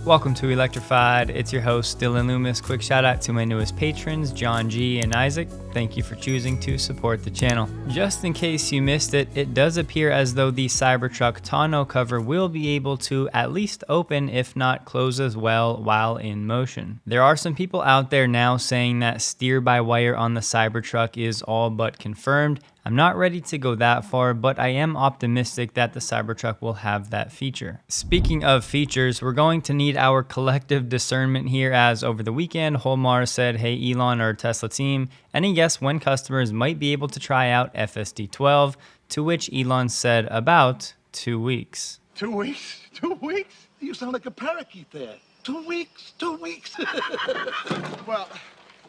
Welcome to Electrified. It's your host, Dylan Loomis. Quick shout out to my newest patrons, John G and Isaac. Thank you for choosing to support the channel. Just in case you missed it, it does appear as though the Cybertruck Tonneau cover will be able to at least open, if not close as well, while in motion. There are some people out there now saying that steer-by-wire on the Cybertruck is all but confirmed. I'm not ready to go that far, but I am optimistic that the Cybertruck will have that feature. Speaking of features, we're going to need our collective discernment here, as over the weekend, Holmar said, hey Elon or Tesla team, any guess when customers might be able to try out FSD 12, to which Elon said about 2 weeks. 2 weeks? 2 weeks? You sound like a parakeet there. 2 weeks? 2 weeks? Well,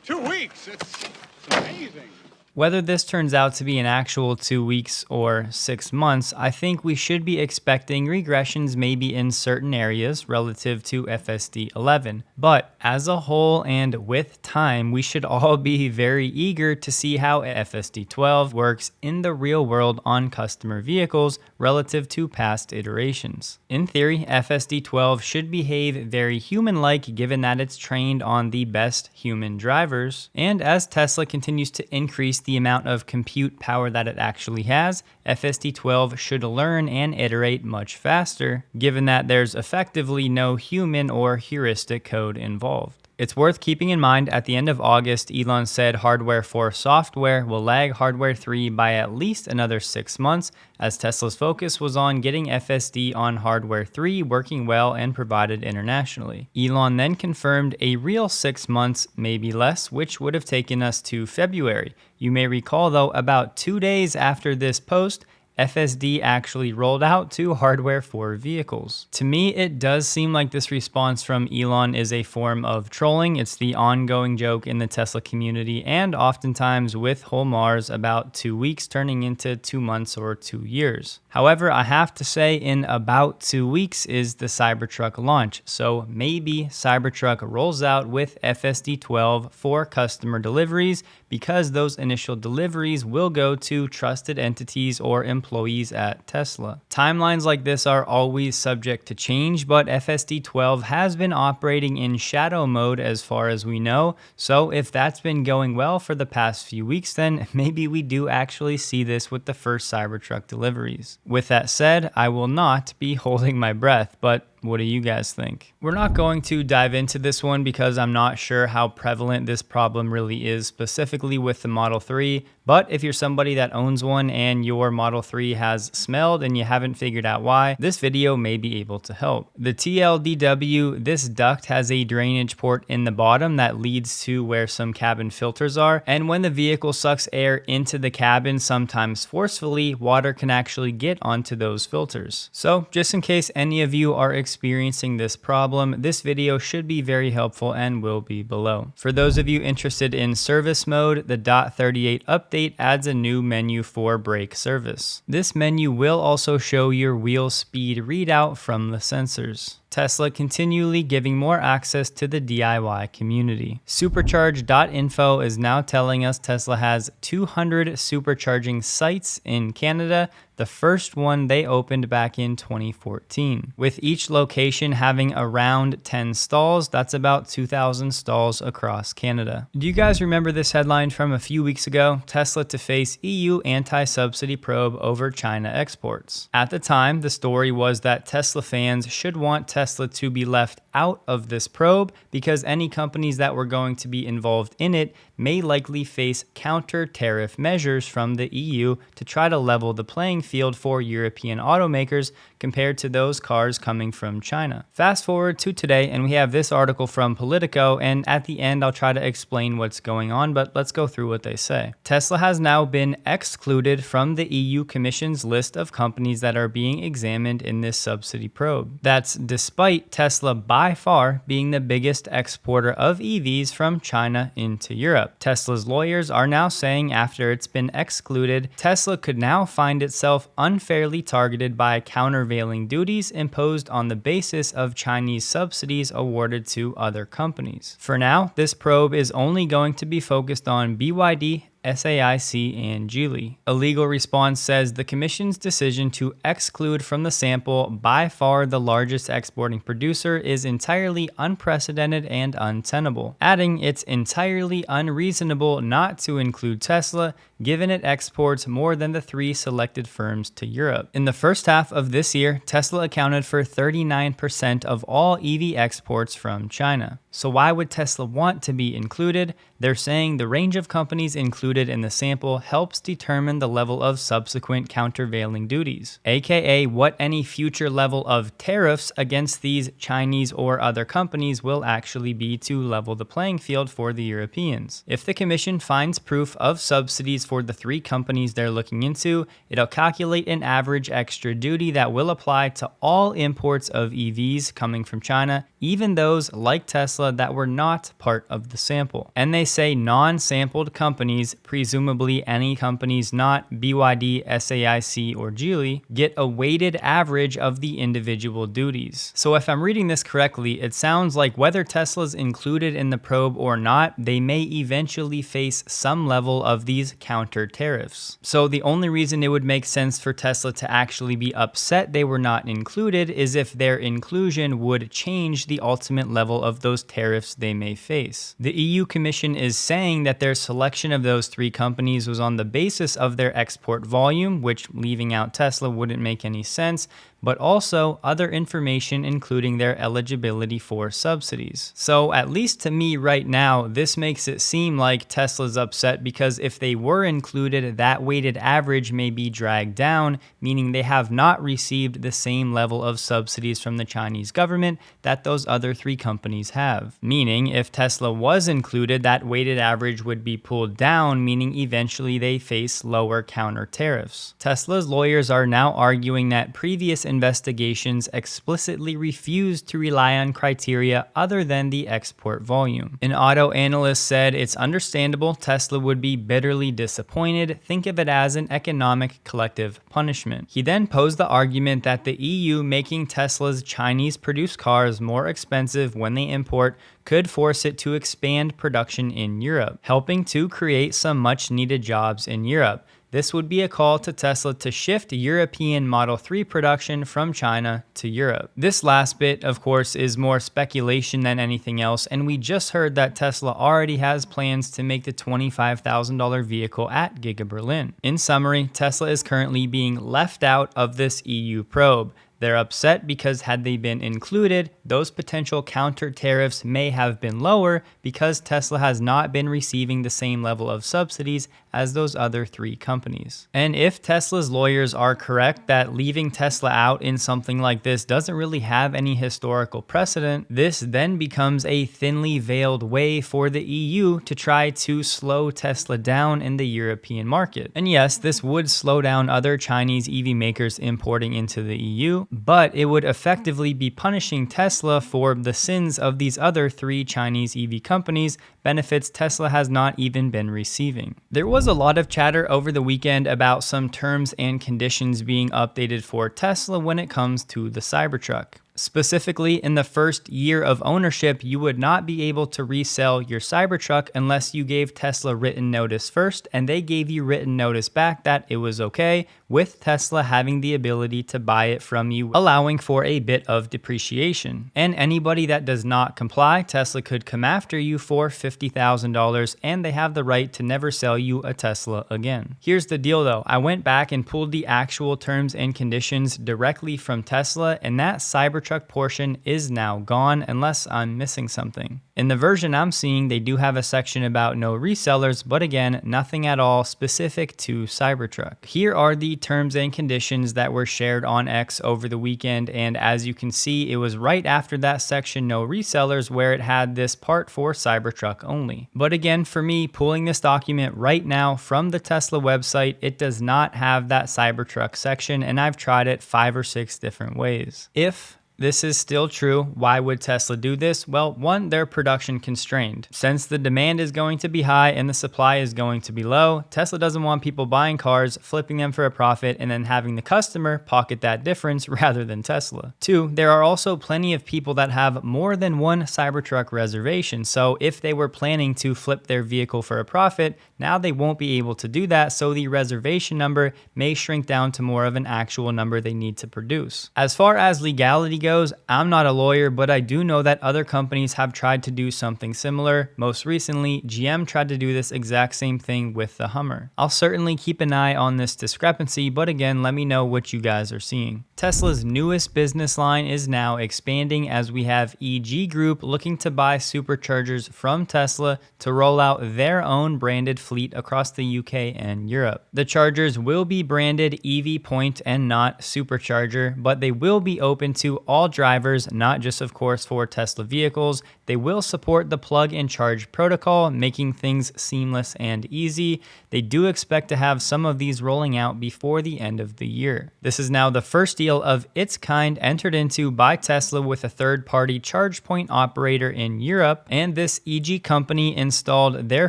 2 weeks, it's amazing. Whether this turns out to be an actual 2 weeks or 6 months, I think we should be expecting regressions maybe in certain areas relative to FSD 11. But as a whole and with time, we should all be very eager to see how FSD 12 works in the real world on customer vehicles relative to past iterations. In theory, FSD 12 should behave very human-like given that it's trained on the best human drivers. And as Tesla continues to increase the amount of compute power that it actually has, FSD 12 should learn and iterate much faster, given that there's effectively no human or heuristic code involved. It's worth keeping in mind at the end of August, Elon said hardware 4 software will lag hardware 3 by at least another 6 months, as Tesla's focus was on getting FSD on hardware 3 working well and provided internationally. Elon then confirmed a real 6 months, maybe less, which would have taken us to February. You may recall though, about 2 days after this post, FSD actually rolled out to hardware 4 vehicles. To me, it does seem like this response from Elon is a form of trolling. It's the ongoing joke in the Tesla community and oftentimes with Holmars about 2 weeks turning into 2 months or 2 years. However, I have to say in about 2 weeks is the Cybertruck launch, so maybe Cybertruck rolls out with FSD 12 for customer deliveries, because those initial deliveries will go to trusted entities or employees at Tesla. Timelines like this are always subject to change, but FSD 12 has been operating in shadow mode as far as we know, so if that's been going well for the past few weeks, then maybe we do actually see this with the first Cybertruck deliveries. With that said, I will not be holding my breath, but what do you guys think? We're not going to dive into this one because I'm not sure how prevalent this problem really is specifically with the Model 3, but if you're somebody that owns one and your Model 3 has smelled and you haven't figured out why, this video may be able to help. The TLDW, this duct has a drainage port in the bottom that leads to where some cabin filters are, and when the vehicle sucks air into the cabin, sometimes forcefully, water can actually get onto those filters. So just in case any of you are experiencing this problem, this video should be very helpful and will be below. For those of you interested in service mode, the .38 update adds a new menu for brake service. This menu will also show your wheel speed readout from the sensors. Tesla continually giving more access to the DIY community. Supercharge.info is now telling us Tesla has 200 supercharging sites in Canada, the first one they opened back in 2014. With each location having around 10 stalls, that's about 2,000 stalls across Canada. Do you guys remember this headline from a few weeks ago? Tesla to face EU anti-subsidy probe over China exports. At the time, the story was that Tesla fans should want Tesla to be left out of this probe because any companies that were going to be involved in it may likely face counter tariff measures from the EU to try to level the playing field for European automakers compared to those cars coming from China. Fast forward to today, and we have this article from Politico, and at the end I'll try to explain what's going on, but let's go through what they say. Tesla has now been excluded from the EU Commission's list of companies that are being examined in this subsidy probe. That's despite Tesla by far being the biggest exporter of EVs from China into Europe. Tesla's lawyers are now saying after it's been excluded, Tesla could now find itself unfairly targeted by countervailing duties imposed on the basis of Chinese subsidies awarded to other companies. For now, this probe is only going to be focused on BYD, SAIC, and Geely. A legal response says the Commission's decision to exclude from the sample by far the largest exporting producer is entirely unprecedented and untenable, adding it's entirely unreasonable not to include Tesla given it exports more than the three selected firms to Europe. In the first half of this year, Tesla accounted for 39% of all EV exports from China. So why would Tesla want to be included? They're saying the range of companies included in the sample helps determine the level of subsequent countervailing duties, aka what any future level of tariffs against these Chinese or other companies will actually be to level the playing field for the Europeans. If the Commission finds proof of subsidies for the three companies they're looking into, it'll calculate an average extra duty that will apply to all imports of EVs coming from China, even those like Tesla that were not part of the sample. And they say non-sampled companies, presumably any companies not BYD, SAIC, or Geely, get a weighted average of the individual duties. So if I'm reading this correctly, it sounds like whether Tesla's included in the probe or not, they may eventually face some level of these counter tariffs. So the only reason it would make sense for Tesla to actually be upset they were not included is if their inclusion would change the ultimate level of those tariffs they may face. The EU Commission is saying that their selection of those three companies was on the basis of their export volume, which leaving out Tesla wouldn't make any sense, but also other information including their eligibility for subsidies. So at least to me right now, this makes it seem like Tesla's upset because if they were included, that weighted average may be dragged down, meaning they have not received the same level of subsidies from the Chinese government that those other three companies have. Meaning if Tesla was included, that weighted average would be pulled down, meaning eventually they face lower counter tariffs. Tesla's lawyers are now arguing that previous investigations explicitly refused to rely on criteria other than the export volume. An auto analyst said it's understandable Tesla would be bitterly disappointed. Think of it as an economic collective punishment. He then posed the argument that the EU making Tesla's Chinese-produced cars more expensive when they import could force it to expand production in Europe, helping to create some much-needed jobs in Europe. This would be a call to Tesla to shift European Model 3 production from China to Europe. This last bit, of course, is more speculation than anything else, and we just heard that Tesla already has plans to make the $25,000 vehicle at Giga Berlin. In summary, Tesla is currently being left out of this EU probe. They're upset because had they been included, those potential counter tariffs may have been lower because Tesla has not been receiving the same level of subsidies as those other three companies. And if Tesla's lawyers are correct that leaving Tesla out in something like this doesn't really have any historical precedent, this then becomes a thinly veiled way for the EU to try to slow Tesla down in the European market. And yes, this would slow down other Chinese EV makers importing into the EU, but it would effectively be punishing Tesla for the sins of these other three Chinese EV companies, benefits Tesla has not even been receiving. There was a lot of chatter over the weekend about some terms and conditions being updated for Tesla when it comes to the Cybertruck. Specifically, in the first year of ownership, you would not be able to resell your Cybertruck unless you gave Tesla written notice first, and they gave you written notice back that it was okay, with Tesla having the ability to buy it from you, allowing for a bit of depreciation. And anybody that does not comply, Tesla could come after you for $50,000, and they have the right to never sell you a Tesla again. Here's the deal though, I went back and pulled the actual terms and conditions directly from Tesla, and that Cybertruck portion is now gone unless I'm missing something. In the version I'm seeing, they do have a section about no resellers, but again, nothing at all specific to Cybertruck. Here are the terms and conditions that were shared on X over the weekend, and as you can see, it was right after that section no resellers where it had this part for Cybertruck only. But again, for me, pulling this document right now from the Tesla website, it does not have that Cybertruck section, and I've tried it 5 or 6 different ways. If this is still true, why would Tesla do this? Well, one, they're production constrained. Since the demand is going to be high and the supply is going to be low, Tesla doesn't want people buying cars, flipping them for a profit, and then having the customer pocket that difference rather than Tesla. 2, there are also plenty of people that have more than one Cybertruck reservation, so if they were planning to flip their vehicle for a profit, now they won't be able to do that, so the reservation number may shrink down to more of an actual number they need to produce. As far as legality goes, I'm not a lawyer, but I do know that other companies have tried to do something similar. Most recently, GM tried to do this exact same thing with the Hummer. I'll certainly keep an eye on this discrepancy, but again, let me know what you guys are seeing. Tesla's newest business line is now expanding as we have EG Group looking to buy superchargers from Tesla to roll out their own branded fleet across the UK and Europe. The chargers will be branded EV Point and not Supercharger, but they will be open to all drivers, not just of course for Tesla vehicles. They will support the plug and charge protocol, making things seamless and easy. They do expect to have some of these rolling out before the end of the year. This is now the first deal of its kind entered into by Tesla with a third-party charge point operator in Europe, and this EG company installed their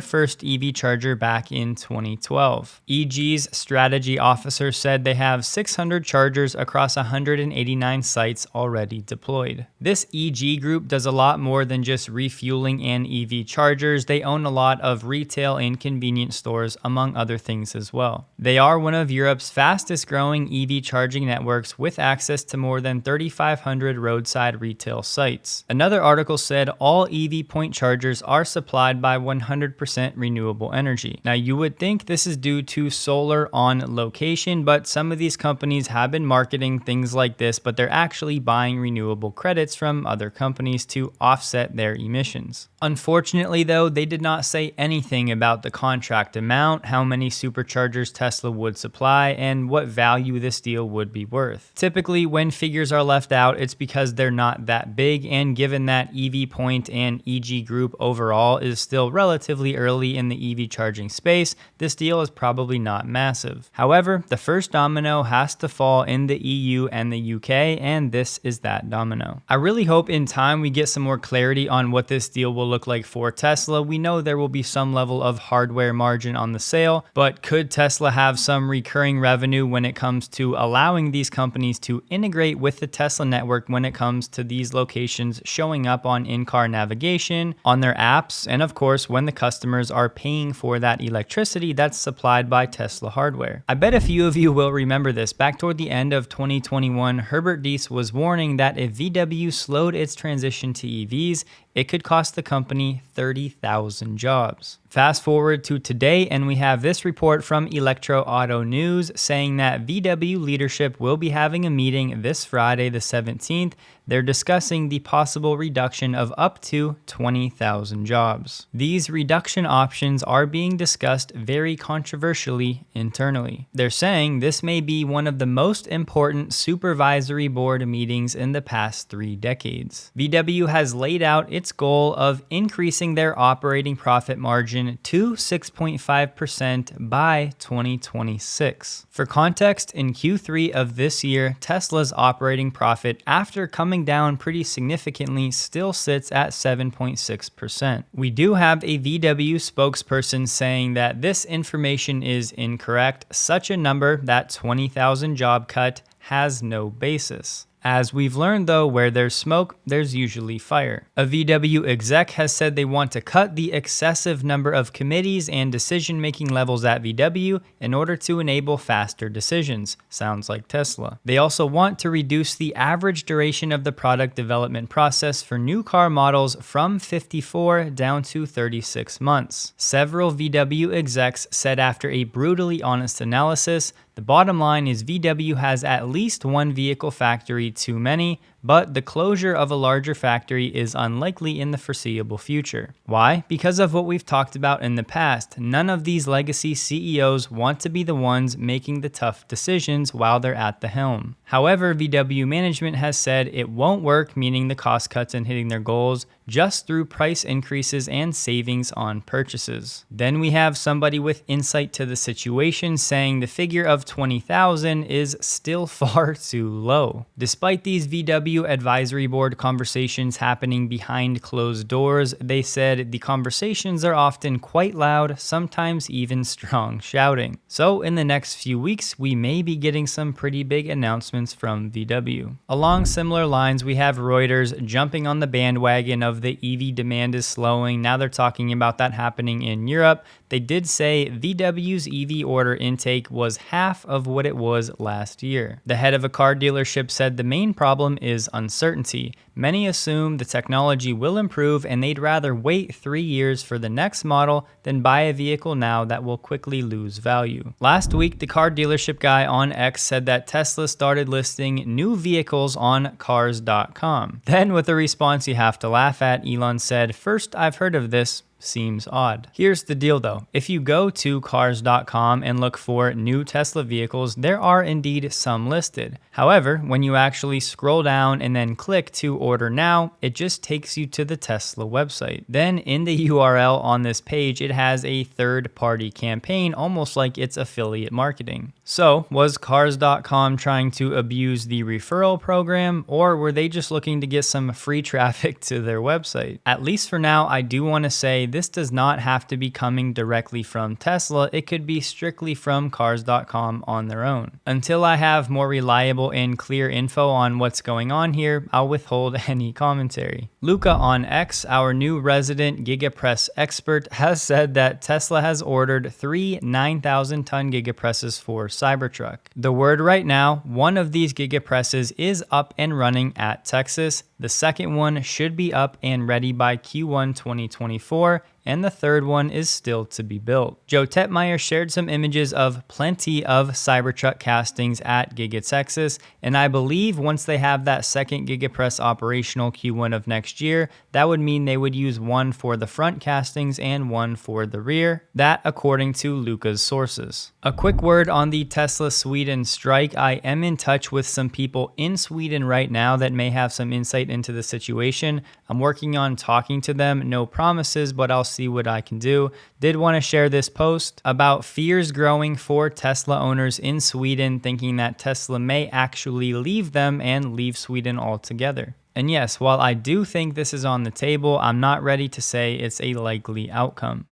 first EV charger back in 2012. EG's strategy officer said they have 600 chargers across 189 sites already deployed. This EG group does a lot more than just refueling and EV chargers. They own a lot of retail and convenience stores, among other things as well. They are one of Europe's fastest growing EV charging networks with access to more than 3,500 roadside retail sites. Another article said all EV point chargers are supplied by 100% renewable energy. Now you would think this is due to solar on location, but some of these companies have been marketing things like this, but they're actually buying renewable credits from other companies to offset their emissions. Unfortunately though, they did not say anything about the contract amount, how many superchargers Tesla would supply, and what value this deal would be worth. Typically when figures are left out, it's because they're not that big, and given that EV Point and EG Group overall is still relatively early in the EV charging space, this deal is probably not massive. However, the first domino has to fall in the EU and the UK, and this is that domino. I really hope in time we get some more clarity on what this deal will look like for Tesla. We know there will be some level of hardware margin on the sale, but could Tesla have some recurring revenue when it comes to allowing these companies to integrate with the Tesla network when it comes to these locations showing up on in-car navigation, on their apps, and of course when the customers are paying for that electricity that's supplied by Tesla hardware. I bet a few of you will remember this. Back toward the end of 2021, Herbert Diess was warning that if VW slowed its transition to EVs, it could cost the company 30,000 jobs. Fast forward to today, and we have this report from Electro Auto News saying that VW leadership will be having a meeting this Friday, the 17th. They're discussing the possible reduction of up to 20,000 jobs. These reduction options are being discussed very controversially internally. They're saying this may be one of the most important supervisory board meetings in the past 3 decades. VW has laid out its goal of increasing their operating profit margin to 6.5% by 2026. For context, in Q3 of this year, Tesla's operating profit, after coming down pretty significantly, still sits at 7.6%. We do have a VW spokesperson saying that this information is incorrect. Such a number, that 20,000 job cut, has no basis. As we've learned though, where there's smoke, there's usually fire. A VW exec has said they want to cut the excessive number of committees and decision-making levels at VW in order to enable faster decisions. Sounds like Tesla. They also want to reduce the average duration of the product development process for new car models from 54 down to 36 months. Several VW execs said after a brutally honest analysis, the bottom line is VW has at least one vehicle factory too many, but the closure of a larger factory is unlikely in the foreseeable future. Why? Because of what we've talked about in the past. None of these legacy CEOs want to be the ones making the tough decisions while they're at the helm. However, VW management has said it won't work, meaning the cost cuts and hitting their goals, just through price increases and savings on purchases. Then we have somebody with insight to the situation saying the figure of 20,000 is still far too low. Despite these VW advisory board conversations happening behind closed doors, they said the conversations are often quite loud, sometimes even strong shouting. So in the next few weeks, we may be getting some pretty big announcements from VW. Along similar lines, we have Reuters jumping on the bandwagon of the EV demand is slowing. Now they're talking about that happening in Europe. They did say VW's EV order intake was half of what it was last year. The head of a car dealership said the main problem is uncertainty. Many assume the technology will improve and they'd rather wait 3 years for the next model than buy a vehicle now that will quickly lose value. Last week, the car dealership guy on X said that Tesla started listing new vehicles on cars.com. Then with a response you have to laugh at, Elon said, "First, I've heard of this. Seems odd." Here's the deal though. If you go to cars.com and look for new Tesla vehicles, there are indeed some listed. However, when you actually scroll down and then click to order now, it just takes you to the Tesla website. Then in the URL on this page, it has a third-party campaign, almost like it's affiliate marketing. So was cars.com trying to abuse the referral program, or were they just looking to get some free traffic to their website? At least for now, I do want to say this does not have to be coming directly from Tesla. It could be strictly from cars.com on their own. Until I have more reliable and clear info on what's going on here, I'll withhold any commentary. Luca on X, our new resident Gigapress expert, has said that Tesla has ordered 3 9,000-ton Gigapresses for Cybertruck. The word right now, one of these Gigapresses is up and running at Texas. The second one should be up and ready by Q1 2024, and the third one is still to be built. Joe Tetmeyer shared some images of plenty of Cybertruck castings at Giga Texas, and I believe once they have that second Gigapress operational Q1 of next year, that would mean they would use one for the front castings and one for the rear. That according to Luca's sources. A quick word on the Tesla Sweden strike. I am in touch with some people in Sweden right now that may have some insight into the situation. I'm working on talking to them. No promises, but I'll see what I can do. Did want to share this post about fears growing for Tesla owners in Sweden, thinking that Tesla may actually leave them and leave Sweden altogether. And yes, while I do think this is on the table, I'm not ready to say it's a likely outcome.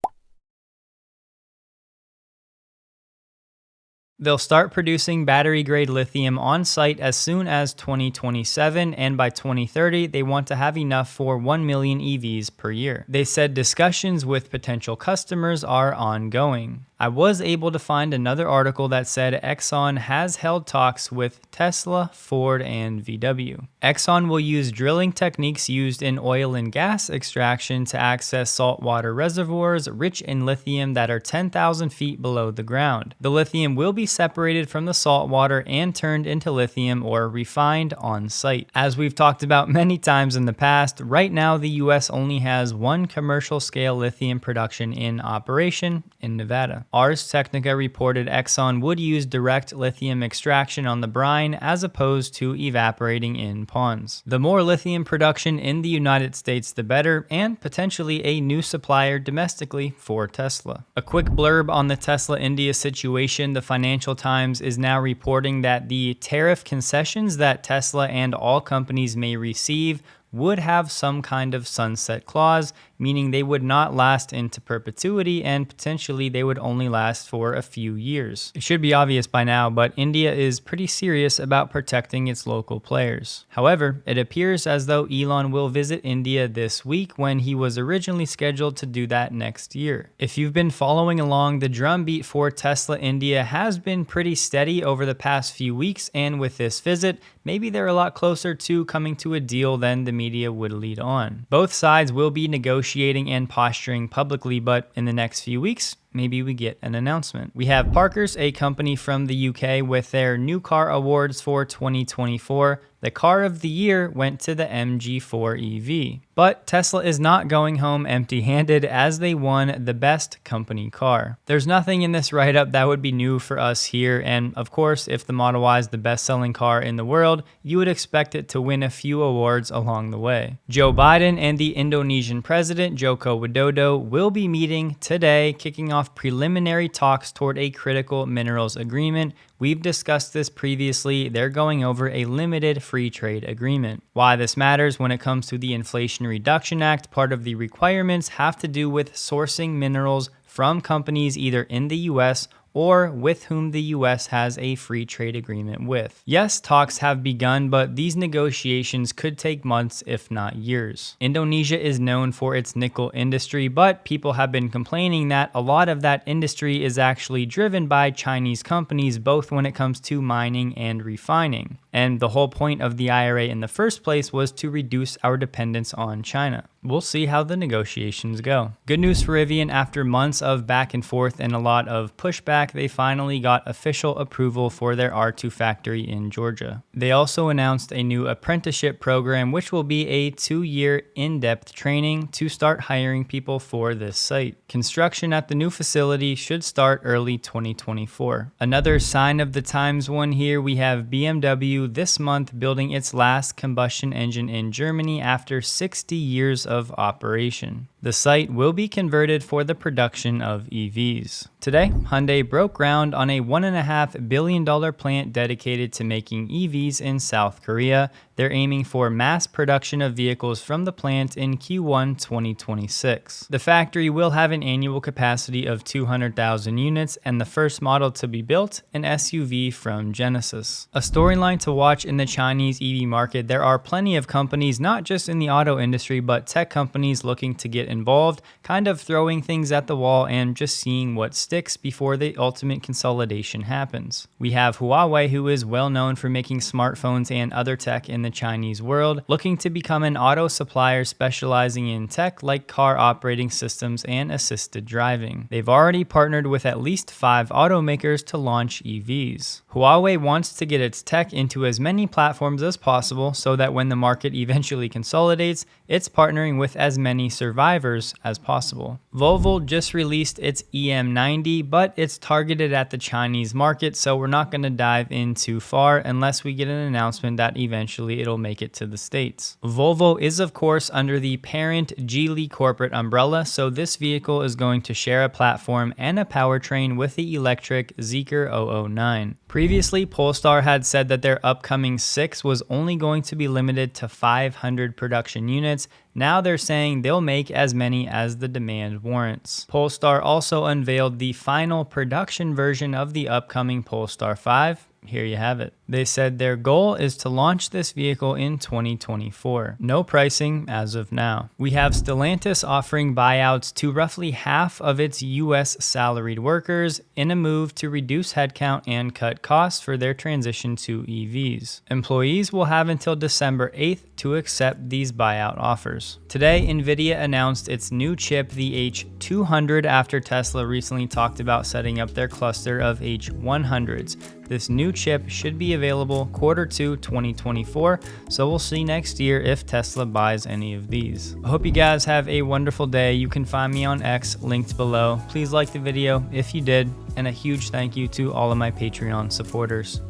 They'll start producing battery-grade lithium on site as soon as 2027, and by 2030, they want to have enough for 1 million EVs per year. They said discussions with potential customers are ongoing. I was able to find another article that said Exxon has held talks with Tesla, Ford, and VW. Exxon will use drilling techniques used in oil and gas extraction to access saltwater reservoirs rich in lithium that are 10,000 feet below the ground. The lithium will be separated from the salt water and turned into lithium or refined on site. As we've talked about many times in the past, right now the US only has one commercial scale lithium production in operation in Nevada. Ars Technica reported Exxon would use direct lithium extraction on the brine as opposed to evaporating in ponds. The more lithium production in the United States, the better, and potentially a new supplier domestically for Tesla. A quick blurb on the Tesla India situation. The Financial Times is now reporting that the tariff concessions that Tesla and all companies may receive would have some kind of sunset clause, meaning they would not last into perpetuity and potentially they would only last for a few years. It should be obvious by now, but India is pretty serious about protecting its local players. However, it appears as though Elon will visit India this week when he was originally scheduled to do that next year. If you've been following along, the drumbeat for Tesla India has been pretty steady over the past few weeks, and with this visit, maybe they're a lot closer to coming to a deal than the media would lead on. Both sides will be negotiating and posturing publicly, but in the next few weeks, maybe we get an announcement. We have Parker's, a company from the UK, with their new car awards for 2024. The car of the year went to the MG4 EV. But Tesla is not going home empty-handed, as they won the best company car. There's nothing in this write-up that would be new for us here, and of course, if the Model Y is the best-selling car in the world, you would expect it to win a few awards along the way. Joe Biden and the Indonesian president, Joko Widodo, will be meeting today, kicking off preliminary talks toward a critical minerals agreement. We've discussed this previously. They're going over a limited free trade agreement. Why this matters when it comes to the Inflation Reduction Act, part of the requirements have to do with sourcing minerals from companies either in the US or with whom the US has a free trade agreement with. Yes, talks have begun, but these negotiations could take months, if not years. Indonesia is known for its nickel industry, but people have been complaining that a lot of that industry is actually driven by Chinese companies, both when it comes to mining and refining. And the whole point of the IRA in the first place was to reduce our dependence on China. We'll see how the negotiations go. Good news for Rivian: after months of back and forth and a lot of pushback, they finally got official approval for their R2 factory in Georgia. They also announced a new apprenticeship program, which will be a 2-year in-depth training to start hiring people for this site. Construction at the new facility should start early 2024. Another sign of the times one here, we have BMW this month building its last combustion engine in Germany after 60 years of operation. The site will be converted for the production of EVs. Today, Hyundai broke ground on a $1.5 billion plant dedicated to making EVs in South Korea. They're aiming for mass production of vehicles from the plant in Q1 2026. The factory will have an annual capacity of 200,000 units, and the first model to be built, an SUV from Genesis. A storyline to watch in the Chinese EV market: there are plenty of companies, not just in the auto industry, but tech companies looking to get involved, kind of throwing things at the wall and just seeing what sticks before the ultimate consolidation happens. We have Huawei, who is well known for making smartphones and other tech in the Chinese world, looking to become an auto supplier specializing in tech like car operating systems and assisted driving. They've already partnered with at least 5 automakers to launch EVs. Huawei wants to get its tech into as many platforms as possible so that when the market eventually consolidates, it's partnering with as many survivors as possible. Volvo just released its EM90, but it's targeted at the Chinese market, so we're not going to dive in too far unless we get an announcement that eventually it'll make it to the States. Volvo is of course under the parent Geely corporate umbrella, so this vehicle is going to share a platform and a powertrain with the electric Zeekr 009. Previously, Polestar had said that their upcoming 6 was only going to be limited to 500 production units. Now they're saying they'll make as many as the demand warrants. Polestar also unveiled the final production version of the upcoming Polestar 5. Here you have it. They said their goal is to launch this vehicle in 2024. No pricing as of now. We have Stellantis offering buyouts to roughly half of its US salaried workers in a move to reduce headcount and cut costs for their transition to EVs. Employees will have until December 8th to accept these buyout offers. Today, Nvidia announced its new chip, the H200, after Tesla recently talked about setting up their cluster of H100s. This new chip should be available Q2 2024, so we'll see next year if Tesla buys any of these. I hope you guys have a wonderful day. You can find me on X, linked below. Please like the video if you did, and a huge thank you to all of my Patreon supporters.